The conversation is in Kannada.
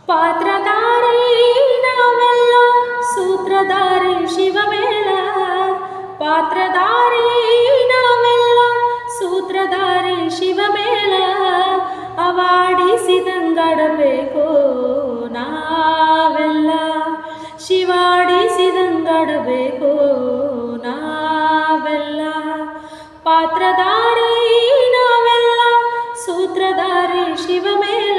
ಪಾತ್ರಧಾರಿ ನಾವೆಲ್ಲ ಸೂತ್ರಧಾರಿ ಶಿವಮೇಳ. ಪಾತ್ರಧಾರಿ ನಾವೆಲ್ಲ ಸೂತ್ರಧಾರಿ ಶಿವಮೇಳ. ಅವಾಡಿಸಿದಂಗಾಡಬೇಕು ನಾವೆಲ್ಲ, ಶಿವಾಡಿಸಿದಂಗಾಡಬೇಕು ನಾವೆಲ್ಲ. ಪಾತ್ರಧಾರಿ ನಾವೆಲ್ಲ ಸೂತ್ರಧಾರಿ ಶಿವಮೇಳ.